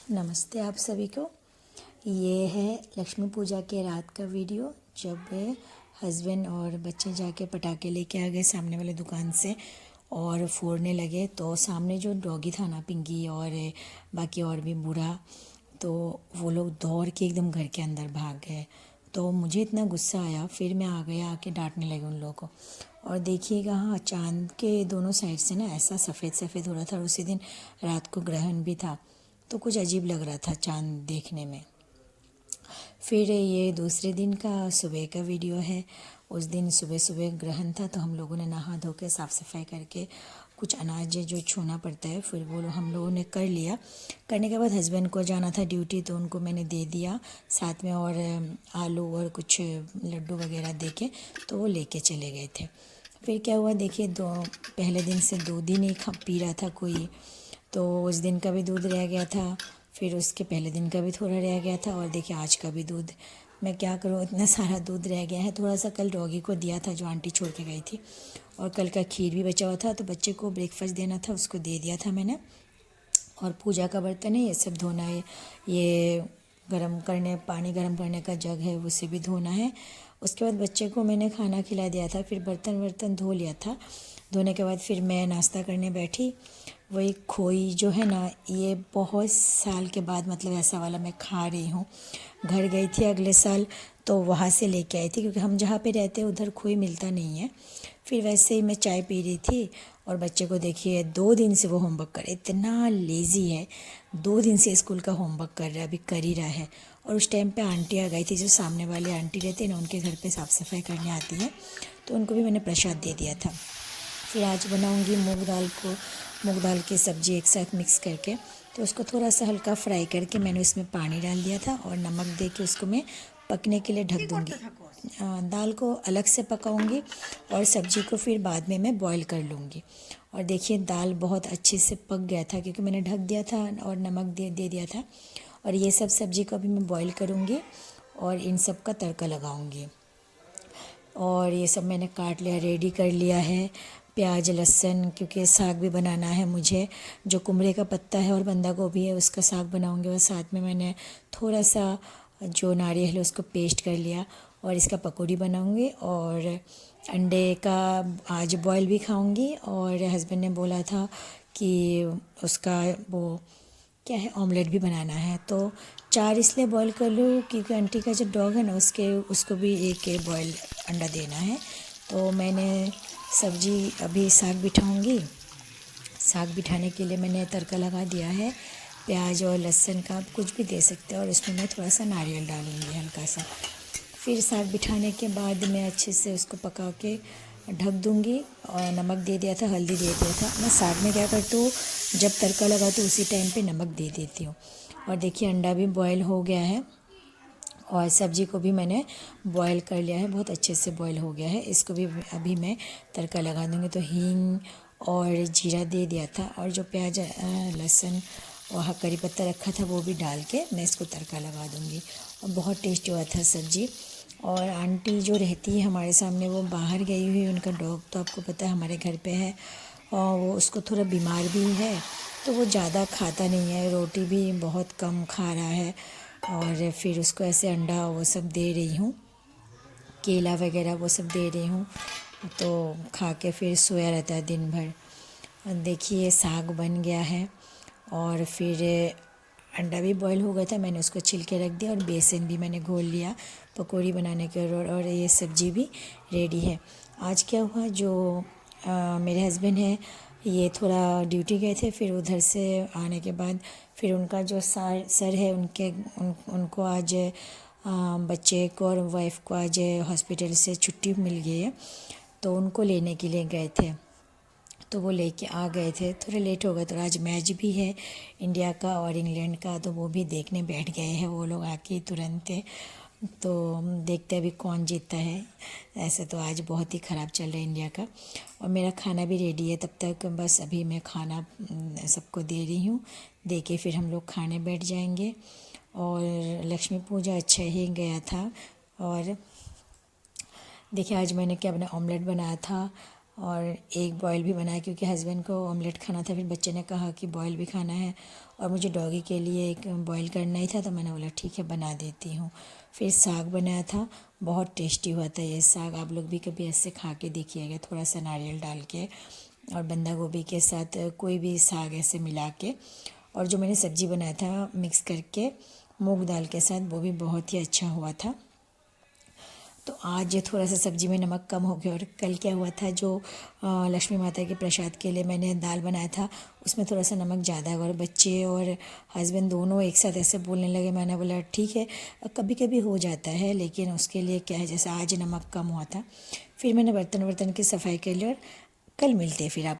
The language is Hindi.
नमस्ते आप सभी को। ये है लक्ष्मी पूजा के रात का वीडियो, जब हस्बैंड और बच्चे जाके पटाखे लेके आ गए सामने वाले दुकान से और फोड़ने लगे। तो सामने जो डॉगी था ना, पिंकी और बाकी और भी बूढ़ा, तो वो लोग दौड़ के एकदम घर के अंदर भाग गए। तो मुझे इतना गुस्सा आया, फिर मैं आ गया, आके डांटने लगे उन लोगों को। और देखिएगा, हाँ, चांद के दोनों साइड से ना ऐसा सफ़ेद सफ़ेद हो रहा था, और उसी दिन रात को ग्रहण भी था, तो कुछ अजीब लग रहा था चांद देखने में। फिर ये दूसरे दिन का सुबह का वीडियो है। उस दिन सुबह सुबह ग्रहण था, तो हम लोगों ने नहा धो के साफ़ सफाई करके कुछ अनाज जो छूना पड़ता है, फिर वो हम लोगों ने कर लिया। करने के बाद हस्बैंड को जाना था ड्यूटी, तो उनको मैंने दे दिया साथ में, और आलू और कुछ लड्डू वगैरह दे के तो वो लेके चले गए थे। फिर क्या हुआ देखिए, पहले दिन से दूध ही नहीं पी रहा था कोई, तो उस दिन का भी दूध रह गया था, फिर उसके पहले दिन का भी थोड़ा रह गया था, और देखिए आज का भी दूध। मैं क्या करूँ, इतना सारा दूध रह गया है। थोड़ा सा कल डॉगी को दिया था जो आंटी छोड़ के गई थी, और कल का खीर भी बचा हुआ था, तो बच्चे को ब्रेकफास्ट देना था, उसको दे दिया था मैंने। और पूजा का बर्तन है, ये सब धोना है। ये पानी गर्म करने का जग है, उसे भी धोना है। उसके बाद बच्चे को मैंने खाना खिला दिया था, फिर बर्तन वर्तन धो लिया था। धोने के बाद फिर मैं नाश्ता करने बैठी। वही खोई जो है ना, ये बहुत साल के बाद मतलब ऐसा वाला मैं खा रही हूँ। घर गई थी अगले साल, तो वहाँ से लेके आई थी, क्योंकि हम जहाँ पे रहते हैं उधर खोई मिलता नहीं है। फिर वैसे ही मैं चाय पी रही थी, और बच्चे को देखिए 2 दिन से वो होमवर्क कर, इतना लेज़ी है, 2 दिन से स्कूल का होमवर्क कर रहा है, अभी कर ही रहा है। और उस टाइम पे आंटी आ गई थी, जो सामने वाले आंटी रहती है ना, उनके घर पे साफ़ सफाई करने आती है, तो उनको भी मैंने प्रसाद दे दिया था। फिर आज बनाऊंगी मूंग दाल की सब्ज़ी एक साथ मिक्स करके। तो उसको थोड़ा सा हल्का फ्राई करके मैंने उसमें पानी डाल दिया था, और नमक दे के उसको मैं पकने के लिए ढक दूँगी। दाल को अलग से पकाऊंगी, और सब्ज़ी को फिर बाद में मैं बॉईल कर लूँगी। और देखिए दाल बहुत अच्छे से पक गया था, क्योंकि मैंने ढक दिया था और नमक दे दिया था। और ये सब सब्ज़ी को अभी मैं बॉईल करूँगी, और इन सब का तड़का लगाऊँगी। और ये सब मैंने काट लिया, रेडी कर लिया है, प्याज लहसुन, क्योंकि साग भी बनाना है मुझे। जो कुमड़े का पत्ता है और बंदा गोभी है, उसका साग बनाऊंगी। और साथ में मैंने थोड़ा सा जो नारियल है उसको पेस्ट कर लिया, और इसका पकौड़ी बनाऊंगी। और अंडे का आज बॉयल भी खाऊंगी। और हस्बैंड ने बोला था कि उसका वो क्या है, ऑमलेट भी बनाना है। तो 4 इसलिए बॉईल कर लूँ क्योंकि आंटी का जो डॉग है ना, उसको भी एक बॉयल अंडा देना है। तो मैंने सब्जी अभी साग बिठाऊंगी। साग बिठाने के लिए मैंने तड़का लगा दिया है, प्याज और लहसुन का, आप कुछ भी दे सकते हो। और इसमें मैं थोड़ा सा नारियल डालूंगी हल्का सा। फिर साग बिठाने के बाद मैं अच्छे से उसको पका के ढक दूंगी। और नमक दे दिया था, हल्दी दे दिया था। मैं साग में क्या करती हूँ, जब तड़का लगा तो उसी टाइम पे नमक दे देती हूँ। और देखिए अंडा भी बॉयल हो गया है, और सब्ज़ी को भी मैंने बॉयल कर लिया है, बहुत अच्छे से बॉयल हो गया है। इसको भी अभी मैं तड़का लगा दूँगी। तो हींग और जीरा दे दिया था, और जो प्याज लहसुन और करी पत्ता रखा था वो भी डाल के मैं इसको तड़का लगा दूँगी। और बहुत टेस्टी हुआ था सब्ज़ी। और आंटी जो रहती है हमारे सामने, वो बाहर गई हुई, उनका डॉग तो आपको पता है हमारे घर पे है, और वो उसको थोड़ा बीमार भी है, तो वो ज़्यादा खाता नहीं है, रोटी भी बहुत कम खा रहा है। और फिर उसको ऐसे अंडा वो सब दे रही हूँ, केला वगैरह वो सब दे रही हूँ, तो खा के फिर सोया रहता है दिन भर। देखिए साग बन गया है, और फिर अंडा भी बॉईल हो गया था, मैंने उसको छिल के रख दिया। और बेसन भी मैंने घोल लिया पकौड़ी बनाने के। और ये सब्ज़ी भी रेडी है। आज क्या हुआ, जो मेरे हस्बैंड हैं, ये थोड़ा ड्यूटी गए थे, फिर उधर से आने के बाद फिर उनका जो सर है, उनको आज बच्चे को और वाइफ को आज हॉस्पिटल से छुट्टी मिल गई है, तो उनको लेने के लिए गए थे। तो वो लेके आ गए थे, थोड़े लेट हो गए। तो आज मैच भी है इंडिया का और इंग्लैंड का, तो वो भी देखने बैठ गए हैं वो लोग आके तुरंत। तो देखते हैं अभी कौन जीतता है। ऐसे तो आज बहुत ही ख़राब चल रहा है इंडिया का। और मेरा खाना भी रेडी है, तब तक बस अभी मैं खाना सबको दे रही हूँ, दे के फिर हम लोग खाने बैठ जाएंगे। और लक्ष्मी पूजा अच्छा ही गया था। और देखिए आज मैंने क्या बनाया, ऑमलेट बनाया था, और एग बॉयल भी बनाया क्योंकि हस्बैंड को ऑमलेट खाना था, फिर बच्चे ने कहा कि बॉयल भी खाना है और मुझे डॉगी के लिए एक बॉयल करना ही था, तो मैंने बोला ठीक है बना देती हूँ। फिर साग बनाया था, बहुत टेस्टी हुआ था ये साग, आप लोग भी कभी ऐसे खा के देखिएगा, थोड़ा सा नारियल डाल के और बंदा गोभी के साथ कोई भी साग ऐसे मिला के। और जो मैंने सब्ज़ी बनाया था मिक्स करके मूंग दाल के साथ, वो भी बहुत ही अच्छा हुआ था। तो आज थोड़ा सा सब्ज़ी में नमक कम हो गया। और कल क्या हुआ था, जो लक्ष्मी माता के प्रसाद के लिए मैंने दाल बनाया था उसमें थोड़ा सा नमक ज़्यादा है और बच्चे और हस्बैंड दोनों एक साथ ऐसे बोलने लगे। मैंने बोला ठीक है, कभी कभी हो जाता है, लेकिन उसके लिए क्या है, जैसे आज नमक कम हुआ था। फिर मैंने बर्तन की सफाई कर ली और कल मिलते हैं फिर आप